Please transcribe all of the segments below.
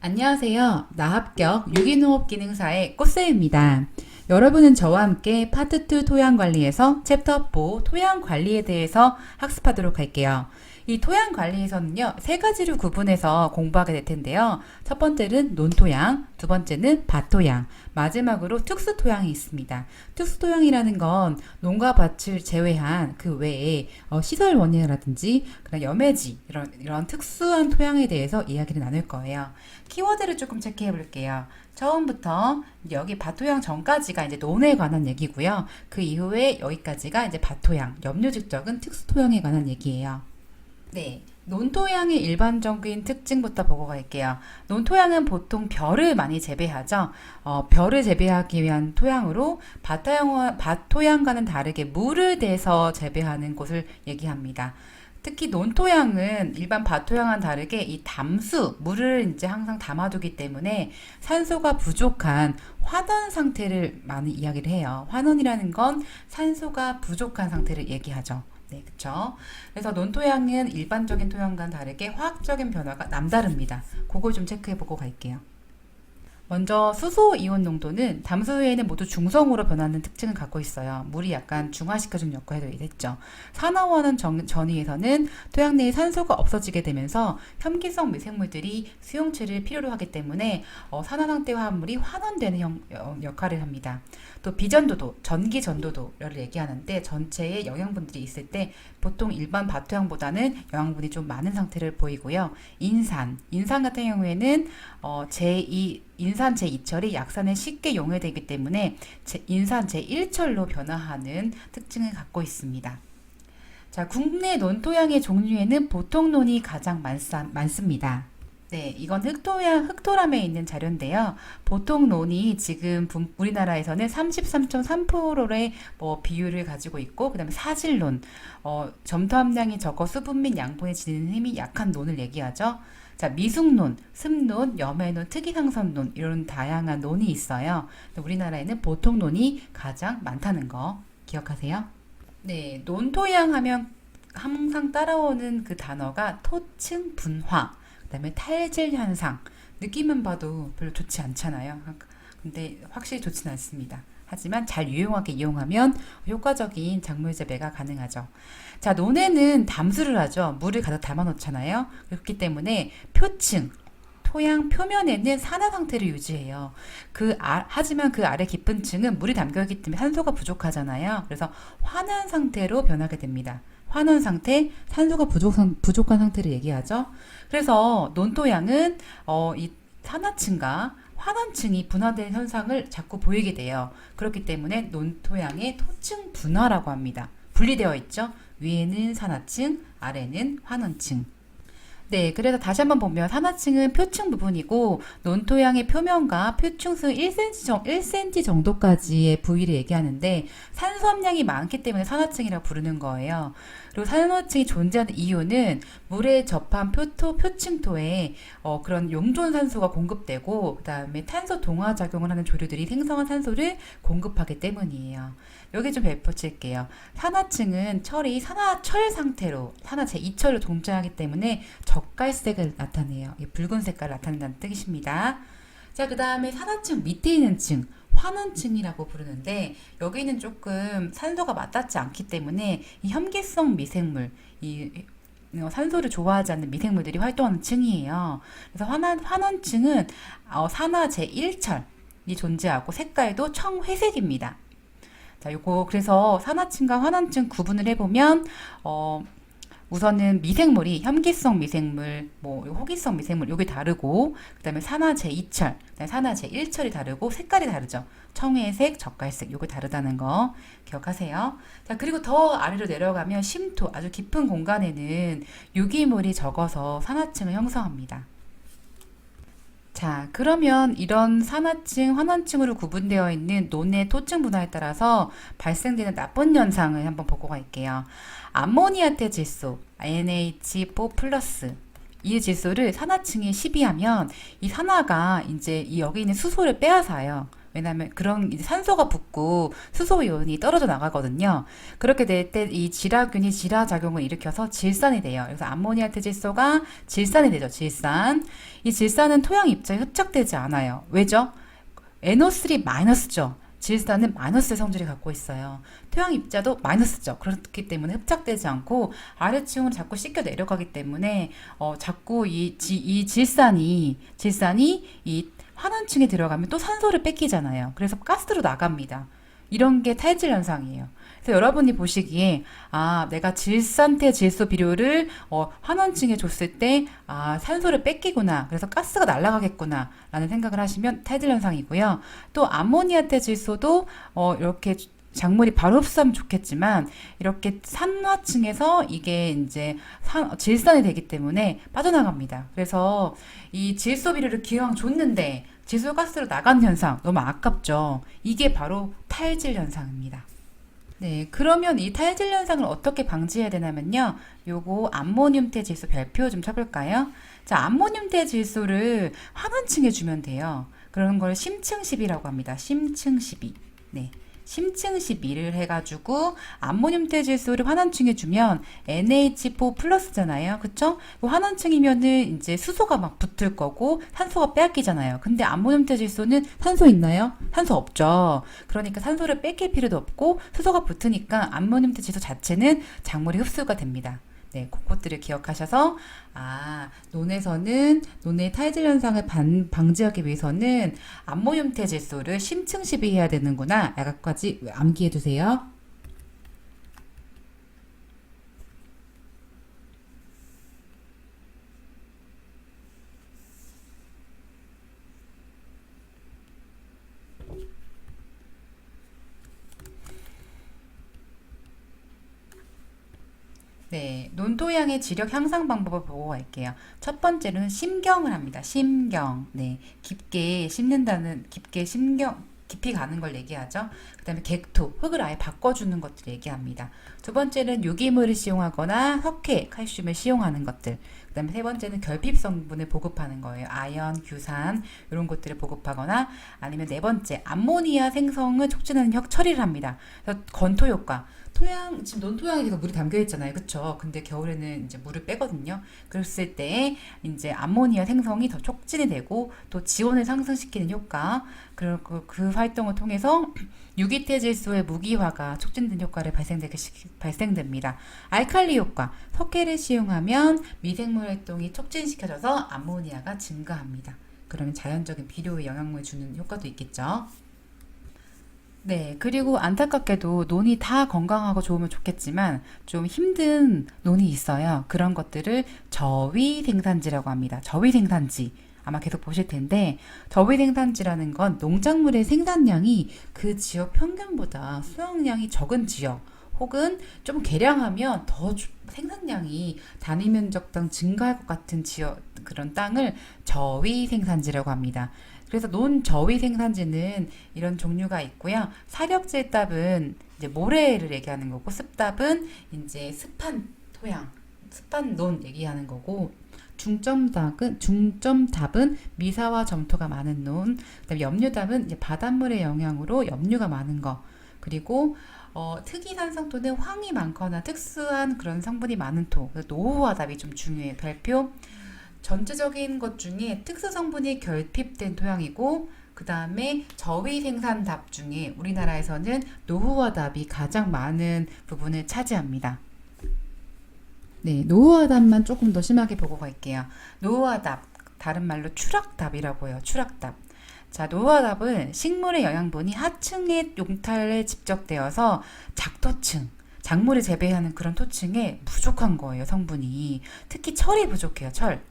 안녕하세요. 나합격 유기농업 기능사의 꽃쌤입니다. 여러분은 저와 함께 파트 2 토양 관리에서 챕터 4 토양 관리에 대해서 학습하도록 할게요. 이 토양 관리에서는요, 세 가지로 구분해서 공부하게 될 텐데요. 첫 번째는 논토양, 두 번째는 밭토양, 마지막으로 특수토양이 있습니다. 특수토양이라는 건 농가 밭을 제외한 그 외에 시설 원예라든지 그런 염해지 이런 특수한 토양에 대해서 이야기를 나눌 거예요. 키워드를 조금 체크해 볼게요. 처음부터 여기 밭토양 전까지가 이제 논에 관한 얘기고요. 그 이후에 여기까지가 이제 밭토양, 염류직적은 특수토양에 관한 얘기예요. 네. 논토양의 일반적인 특징부터 보고 갈게요. 논토양은 보통 벼를 많이 재배하죠. 벼를 재배하기 위한 토양으로 밭토양과는 다르게 물을 대서 재배하는 곳을 얘기합니다. 특히 논토양은 일반 밭토양과는 다르게 이 담수, 물을 이제 항상 담아두기 때문에 산소가 부족한 환원 상태를 많이 이야기를 해요. 환원이라는 건 산소가 부족한 상태를 얘기하죠. 네, 그쵸? 그래서 논토양은 일반적인 토양과는 다르게 화학적인 변화가 남다릅니다. 그거 좀 체크해보고 갈게요. 먼저 수소 이온 농도는 담수유에는 모두 중성으로 변하는 특징을 갖고 있어요. 물이 약간 중화시켜주는 역할을 했죠. 산화원은 전위에서는 토양 내에 산소가 없어지게 되면서 혐기성 미생물들이 수용체를 필요로 하기 때문에 산화상태 화합물이 환원되는 역할을 합니다. 또 비전도도, 전기전도도를 얘기하는데 전체에 영양분들이 있을 때 보통 일반 밭토양보다는 영양분이 좀 많은 상태를 보이고요. 인산 같은 경우에는 인산 제2철이 약산에 쉽게 용해되기 때문에 인산 제1철로 변화하는 특징을 갖고 있습니다. 자, 국내 논토양의 종류에는 보통논이 가장 많습니다. 네, 이건 흑토람에 있는 자료인데요. 보통논이 지금 우리나라에서는 33.3%의 비율을 가지고 있고, 그 다음에 사질논, 점토 함량이 적어 수분 및 양분에 지니는 힘이 약한 논을 얘기하죠. 자, 미숙논, 습논, 염해논, 특이상선논 이런 다양한 논이 있어요. 우리나라에는 보통논이 가장 많다는 거 기억하세요. 네, 논토양 하면 항상 따라오는 그 단어가 토층 분화, 그다음에 탈질 현상. 느낌만 봐도 별로 좋지 않잖아요. 근데 확실히 좋지는 않습니다. 하지만 잘 유용하게 이용하면 효과적인 작물 재배가 가능하죠. 자, 논에는 담수를 하죠. 물을 가득 담아 놓잖아요. 그렇기 때문에 표층, 토양 표면에는 산화 상태를 유지해요. 하지만 그 아래 깊은 층은 물이 담겨있기 때문에 산소가 부족하잖아요. 그래서 환원 상태로 변하게 됩니다. 환원 상태, 산소가 부족한 상태를 얘기하죠. 그래서 논토양은 이 산화층과 환원층이 분화된 현상을 자꾸 보이게 돼요. 그렇기 때문에 논토양의 토층 분화라고 합니다. 분리되어 있죠. 위에는 산화층, 아래는 환원층. 네, 그래서 다시 한번 보면 산화층은 표층 부분이고 논토양의 표면과 표층수 1cm 정도까지의 부위를 얘기하는데 산소 함량이 많기 때문에 산화층이라고 부르는 거예요. 그리고 산화층이 존재하는 이유는 물에 접한 표층토에 그런 용존 산소가 공급되고 그 다음에 탄소 동화 작용을 하는 조류들이 생성한 산소를 공급하기 때문이에요. 여기 좀 덧붙일게요. 산화층은 철이 산화철 상태로 산화 제2철로 존재하기 때문에 적갈색을 나타내요. 붉은 색깔을 나타낸다는 뜻입니다. 자, 그 다음에 산화층 밑에 있는 층, 환원층이라고 부르는데 여기는 조금 산소가 맞닿지 않기 때문에 이 혐기성 미생물, 산소를 좋아하지 않는 미생물들이 활동하는 층이에요. 그래서 환원층은 산화 제1철이 존재하고 색깔도 청회색입니다. 자, 그래서 산화층과 환원층 구분을 해보면, 우선은 미생물이 혐기성 미생물, 호기성 미생물, 요게 다르고, 그 다음에 산화 제2철, 산화 제1철이 다르고, 색깔이 다르죠. 청회색, 젓갈색, 요게 다르다는 거 기억하세요. 자, 그리고 더 아래로 내려가면 심토, 아주 깊은 공간에는 유기물이 적어서 산화층을 형성합니다. 자, 그러면 이런 산화층, 환원층으로 구분되어 있는 논의 토층 분화에 따라서 발생되는 나쁜 현상을 한번 보고 갈게요. 암모니아태 질소, NH4+, 이 질소를 산화층에 시비하면 이 산화가 이제 여기 있는 수소를 빼앗아요. 왜냐하면 그런 이제 산소가 붙고 수소 이온이 떨어져 나가거든요. 그렇게 될 때 이 질화균이 질화작용을 일으켜서 질산이 돼요. 그래서 암모니아 태질소가 질산이 되죠. 질산. 이 질산은 토양 입자에 흡착되지 않아요. 왜죠? NO3 마이너스죠. 질산은 마이너스의 성질을 갖고 있어요. 토양 입자도 마이너스죠. 그렇기 때문에 흡착되지 않고 아래층으로 자꾸 씻겨 내려가기 때문에 자꾸 이 질산이 이 환원층에 들어가면 또 산소를 뺏기잖아요. 그래서 가스로 나갑니다. 이런 게 탈질 현상이에요. 그래서 여러분이 보시기에 내가 질산태 질소 비료를 환원층에 줬을 때 산소를 뺏기구나. 그래서 가스가 날아가겠구나. 라는 생각을 하시면 탈질 현상이고요. 또 암모니아태 질소도 이렇게 작물이 바로 흡수하면 좋겠지만 이렇게 산화층에서 이게 이제 질산이 되기 때문에 빠져나갑니다. 그래서 이 질소 비료를 기왕 줬는데 질소가스로 나간 현상 너무 아깝죠. 이게 바로 탈질 현상입니다. 네, 그러면 이 탈질 현상을 어떻게 방지해야 되냐면요. 요거 암모늄태 질소 별표 좀 쳐볼까요? 자, 암모늄태 질소를 환원층에 주면 돼요. 그런 걸 심층12라고 합니다. 심층12. 네. 심층 12를 해가지고 암모늄태 질소를 환원층에 주면 NH4 플러스잖아요. 그쵸? 환원층이면은 이제 수소가 막 붙을 거고 산소가 빼앗기잖아요. 근데 암모늄태 질소는 산소 있나요? 산소 없죠. 그러니까 산소를 뺏길 필요도 없고 수소가 붙으니까 암모늄태 질소 자체는 작물이 흡수가 됩니다. 네, 그것들을 기억하셔서 논의 탈질 현상을 방지하기 위해서는 암모늄태 질소를 심층 시비해야 되는구나. 약까지 암기해 두세요. 네, 논토양의 지력 향상 방법을 보고 갈게요. 첫 번째로는 심경을 합니다. 심경. 네, 깊이 가는 걸 얘기하죠. 그 다음에 객토, 흙을 아예 바꿔주는 것들 얘기합니다. 두 번째는 유기물을 시용하거나 석회, 칼슘을 시용하는 것들. 그 다음에 세 번째는 결핍 성분을 보급하는 거예요. 아연, 규산, 이런 것들을 보급하거나 아니면 네 번째, 암모니아 생성을 촉진하는 처리를 합니다. 그래서 건토 효과. 지금 논토양에 계속 물이 담겨 있잖아요. 그쵸? 근데 겨울에는 이제 물을 빼거든요. 그랬을 때 이제 암모니아 생성이 더 촉진이 되고 또 지온을 상승시키는 효과. 그리고 그 활동을 통해서 유기태질소의 무기화가 촉진된 효과를 발생됩니다. 알칼리 효과. 석회를 시용하면 미생물 활동이 촉진시켜져서 암모니아가 증가합니다. 그러면 자연적인 비료에 영향을 주는 효과도 있겠죠. 네, 그리고 안타깝게도 논이 다 건강하고 좋으면 좋겠지만 좀 힘든 논이 있어요. 그런 것들을 저위 생산지라고 합니다. 저위 생산지. 아마 계속 보실 텐데 저위 생산지라는 건 농작물의 생산량이 그 지역 평균보다 수확량이 적은 지역 혹은 좀 개량하면 더 생산량이 단위 면적당 증가할 것 같은 지역 그런 땅을 저위 생산지라고 합니다. 그래서 논저위 생산지는 이런 종류가 있고요. 사력질답은 이제 모래를 얘기하는 거고 습답은 이제 습한 토양, 습한 논 얘기하는 거고 중점답은 미사와 점토가 많은 논, 그다음에 염류답은 이제 바닷물의 영향으로 염류가 많은 거. 그리고 특이산 성토는 황이 많거나 특수한 그런 성분이 많은 토. 노후화답이 좀 중요해요. 별표 전체적인 것 중에 특수 성분이 결핍된 토양이고 그 다음에 저위 생산답 중에 우리나라에서는 노후화답이 가장 많은 부분을 차지합니다. 네, 노후화답만 조금 더 심하게 보고 갈게요. 노후화답, 다른 말로 추락답이라고 해요. 추락답. 자, 노후화답은 식물의 영양분이 하층의 용탈에 집적되어서 작토층, 작물을 재배하는 그런 토층에 부족한 거예요, 성분이. 특히 철이 부족해요, 철.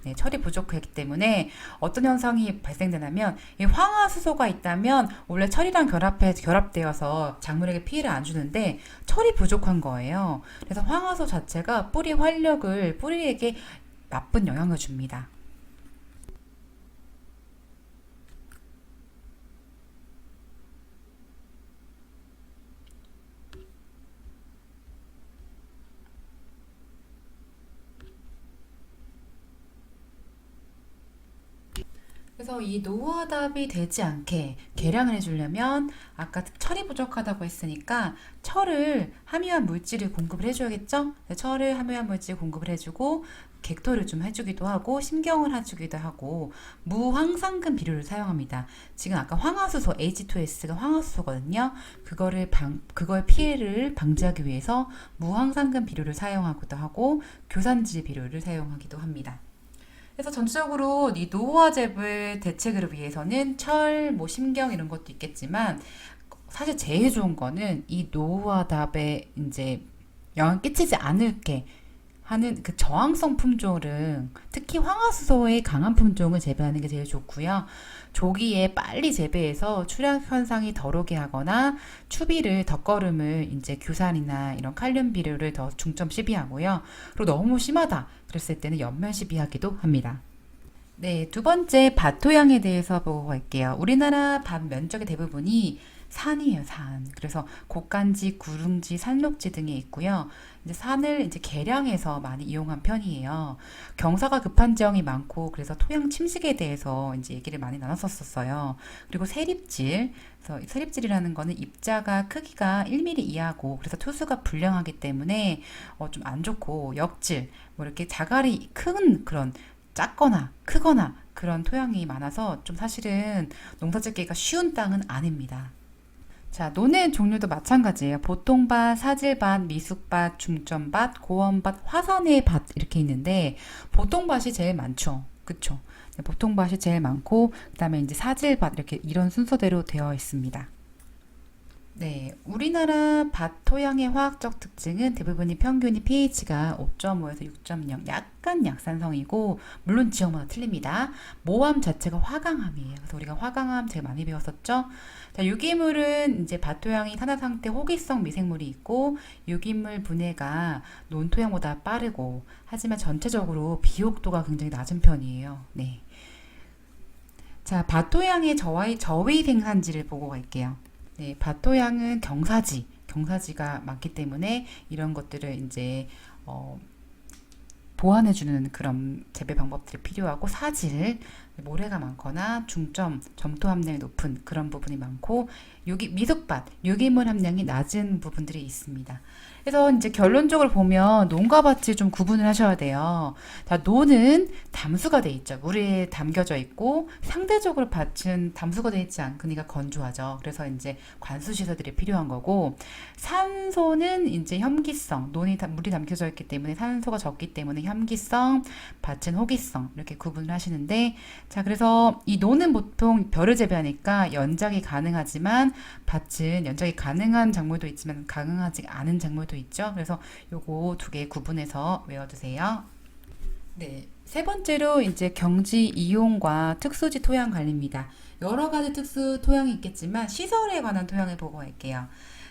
네, 철이 부족하기 때문에 어떤 현상이 발생되냐면 이 황화수소가 있다면 원래 철이랑 결합되어서 작물에게 피해를 안 주는데 철이 부족한 거예요. 그래서 황화수 자체가 뿌리에게 나쁜 영향을 줍니다. 그래서 이 노화답이 되지 않게 계량을 해주려면 아까 철이 부족하다고 했으니까 철을 함유한 물질을 공급을 해줘야겠죠? 철을 함유한 물질 공급을 해주고 객토를 좀 해주기도 하고 심경을 해주기도 하고 무황상금 비료를 사용합니다. 지금 아까 황화수소 H2S가 황화수소거든요. 그거의 피해를 방지하기 위해서 무황상금 비료를 사용하기도 하고 교산지 비료를 사용하기도 합니다. 그래서 전체적으로 이 노화잽을 대책을 위해서는 철, 뭐 심경 이런 것도 있겠지만 사실 제일 좋은 거는 이 노화답에 이제 영향 끼치지 않을게 하는 그 저항성 품종을 특히 황화수소의 강한 품종을 재배하는 게 제일 좋고요. 조기에 빨리 재배해서 출약 현상이 덜 오게 하거나 추비를 덧거름을 이제 규산이나 이런 칼륨 비료를 더 중점 시비하고요. 그리고 너무 심하다 그랬을 때는 연면 시비하기도 합니다. 네, 두 번째 밭 토양에 대해서 보고 갈게요. 우리나라 밭 면적의 대부분이 산이에요, 산. 그래서 곡간지, 구릉지, 산록지 등이 있고요. 이제 산을 이제 계량해서 많이 이용한 편이에요. 경사가 급한 지형이 많고, 그래서 토양 침식에 대해서 이제 얘기를 많이 나눴었어요. 그리고 세립질. 그래서 세립질이라는 거는 입자가 크기가 1mm 이하고, 그래서 투수가 불량하기 때문에 좀 안 좋고, 역질, 뭐 이렇게 자갈이 큰 그런 작거나 크거나 그런 토양이 많아서 좀 사실은 농사짓기가 쉬운 땅은 아닙니다. 자, 논의 종류도 마찬가지예요. 보통밭, 사질밭, 미숙밭, 중점밭, 고원밭, 화산의 밭 이렇게 있는데 보통밭이 제일 많죠. 그쵸? 네, 보통밭이 제일 많고 그다음에 이제 사질밭 이렇게 이런 순서대로 되어 있습니다. 네, 우리나라 밭 토양의 화학적 특징은 대부분이 평균이 pH가 5.5에서 6.0, 약간 약산성이고, 물론 지역마다 틀립니다. 모함 자체가 화강암이에요. 그래서 우리가 화강암 제일 많이 배웠었죠? 자, 유기물은 이제 밭 토양이 산화 상태 호기성 미생물이 있고, 유기물 분해가 논 토양보다 빠르고, 하지만 전체적으로 비옥도가 굉장히 낮은 편이에요. 네. 자, 밭 토양의 저위 생산지를 보고 갈게요. 네, 밭토양은 경사지가 많기 때문에 이런 것들을 이제 보완해주는 그런 재배 방법들이 필요하고 사질, 모래가 많거나 점토 함량이 높은 그런 부분이 많고 미숙밭, 유기물 함량이 낮은 부분들이 있습니다. 그래서 이제 결론적으로 보면 논과 밭을 좀 구분을 하셔야 돼요. 자, 논은 담수가 돼 있죠. 물에 담겨져 있고 상대적으로 밭은 담수가 돼 있지 않으니까 건조하죠. 그래서 이제 관수 시설들이 필요한 거고 산소는 이제 혐기성, 물이 담겨져 있기 때문에 산소가 적기 때문에 혐기성, 밭은 호기성 이렇게 구분을 하시는데 자, 그래서 이 논은 보통 벼를 재배하니까 연작이 가능하지만 밭은 연작이 가능한 작물도 있지만 가능하지 않은 작물도 있죠. 그래서 요거 두 개 구분해서 외워두세요. 네. 세 번째로 이제 경지 이용과 특수지 토양 관리입니다. 여러 가지 특수 토양이 있겠지만 시설에 관한 토양을 보고 갈게요.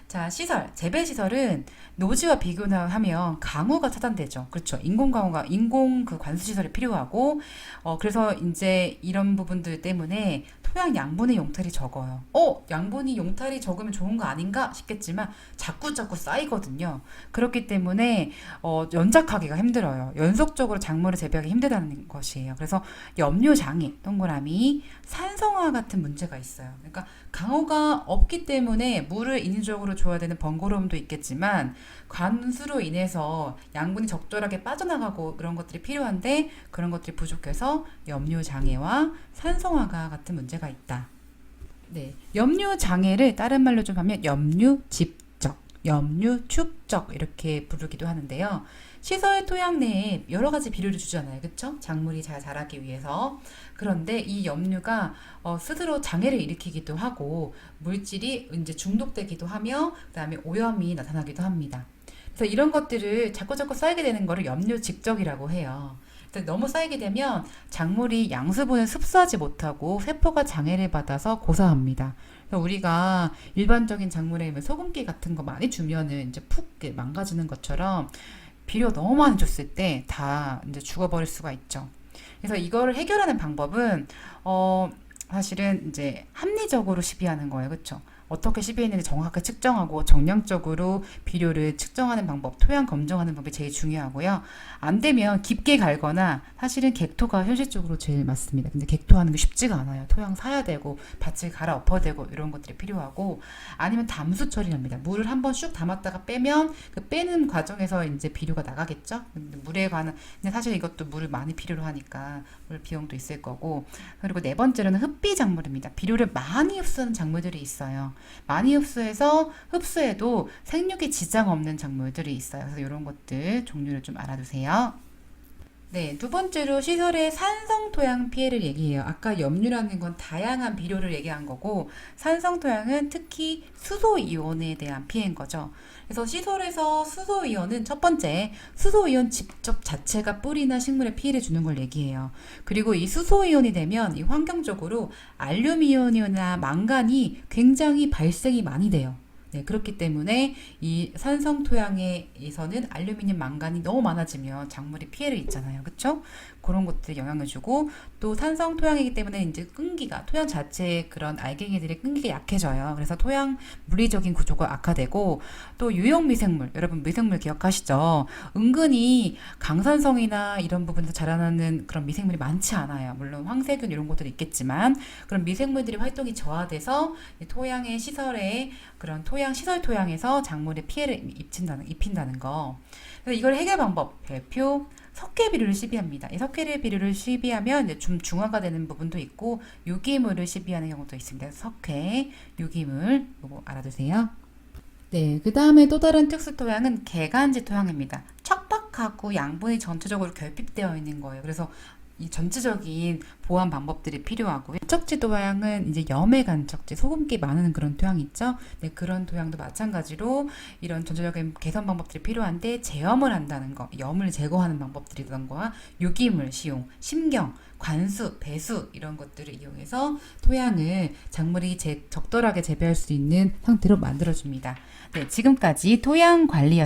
자, 재배 시설은 노지와 비교하면 강우가 차단되죠. 그렇죠. 인공 그 관수 시설이 필요하고, 그래서 이제 이런 부분들 때문에 토양 양분의 용탈이 적어요. 양분이 용탈이 적으면 좋은 거 아닌가 싶겠지만 자꾸 쌓이거든요. 그렇기 때문에 연작하기가 힘들어요. 연속적으로 작물을 재배하기 힘들다는 것이에요. 그래서 염료장애, 동그라미, 산성화 같은 문제가 있어요. 그러니까 강우가 없기 때문에 물을 인위적으로 줘야 되는 번거로움도 있겠지만 관수로 인해서 양분이 적절하게 빠져나가고 그런 것들이 필요한데 그런 것들이 부족해서 염료장애와 산성화가 같은 문제가 있다. 네, 염료장애를 다른 말로 좀 하면 염류집적, 염류축적 이렇게 부르기도 하는데요. 시설 토양 내에 여러 가지 비료를 주잖아요. 그쵸? 작물이 잘 자라기 위해서. 그런데 이 염류가 스스로 장애를 일으키기도 하고 물질이 이제 중독되기도 하며 그다음에 오염이 나타나기도 합니다. 그래서 이런 것들을 자꾸 쌓이게 되는 거를 염류직적이라고 해요. 너무 쌓이게 되면 작물이 양수분을 흡수하지 못하고 세포가 장애를 받아서 고사합니다. 우리가 일반적인 작물에 소금기 같은 거 많이 주면은 이제 푹 망가지는 것처럼 비료 너무 많이 줬을 때 다 이제 죽어버릴 수가 있죠. 그래서 이거를 해결하는 방법은 사실은 이제 합리적으로 시비하는 거예요. 그렇죠? 어떻게 시비했는지 정확하게 측정하고 정량적으로 비료를 측정하는 방법, 토양 검정하는 방법이 제일 중요하고요. 안 되면 깊게 갈거나 사실은 객토가 현실적으로 제일 맞습니다. 근데 객토하는 게 쉽지가 않아요. 토양 사야 되고 밭을 갈아 엎어야 되고 이런 것들이 필요하고 아니면 담수 처리합니다. 물을 한번 쑥 담았다가 빼면 그 빼는 과정에서 이제 비료가 나가겠죠. 근데 물에 관한 근데 사실 이것도 물을 많이 필요로 하니까 물 비용도 있을 거고 그리고 네 번째로는 흡비 작물입니다. 비료를 많이 흡수하는 작물들이 있어요. 많이 흡수해서 흡수에도 생육에 지장 없는 작물들이 있어요. 그래서 이런 것들 종류를 좀 알아두세요. 네, 두 번째로 시설의 산성 토양 피해를 얘기해요. 아까 염류라는 건 다양한 비료를 얘기한 거고, 산성 토양은 특히 수소 이온에 대한 피해인 거죠. 그래서 시설에서 수소 이온은 첫 번째, 수소 이온 직접 자체가 뿌리나 식물에 피해를 주는 걸 얘기해요. 그리고 이 수소 이온이 되면 이 환경적으로 알루미늄이나 망간이 굉장히 발생이 많이 돼요. 네, 그렇기 때문에 이 산성 토양에서는 알루미늄, 망간이 너무 많아지면 작물이 피해를 입잖아요. 그쵸? 그런 것들이 영향을 주고 또 산성 토양이기 때문에 이제 끈기가 토양 자체의 그런 알갱이들의 끈기가 약해져요. 그래서 토양 물리적인 구조가 악화되고 또 유용 미생물, 여러분 미생물 기억하시죠? 은근히 강산성이나 이런 부분에서 자라나는 그런 미생물이 많지 않아요. 물론 황세균 이런 것들이 있겠지만 그런 미생물들이 활동이 저하돼서 토양의 시설에 그런 토양 시설 토양에서 작물에 피해를 입힌다는 거. 그래서 이걸 해결 방법 별표 석회 비료를 시비합니다. 이 석회 비료를 시비하면 이제 좀 중화가 되는 부분도 있고 유기물을 시비하는 경우도 있습니다. 석회, 유기물 이거 알아두세요. 네, 그 다음에 또 다른 특수 토양은 개간지 토양입니다. 척박하고 양분이 전체적으로 결핍되어 있는 거예요. 그래서 이 전체적인 보완 방법들이 필요하고요. 간척지 토양은 이제 염의 간척지, 소금기 많은 그런 토양 있죠. 네, 그런 토양도 마찬가지로 이런 전체적인 개선 방법들이 필요한데 제염을 한다는 거, 염을 제거하는 방법들이던가 유기물 시용, 심경, 관수, 배수 이런 것들을 이용해서 토양을 작물이 적절하게 재배할 수 있는 상태로 만들어줍니다. 네, 지금까지 토양 관리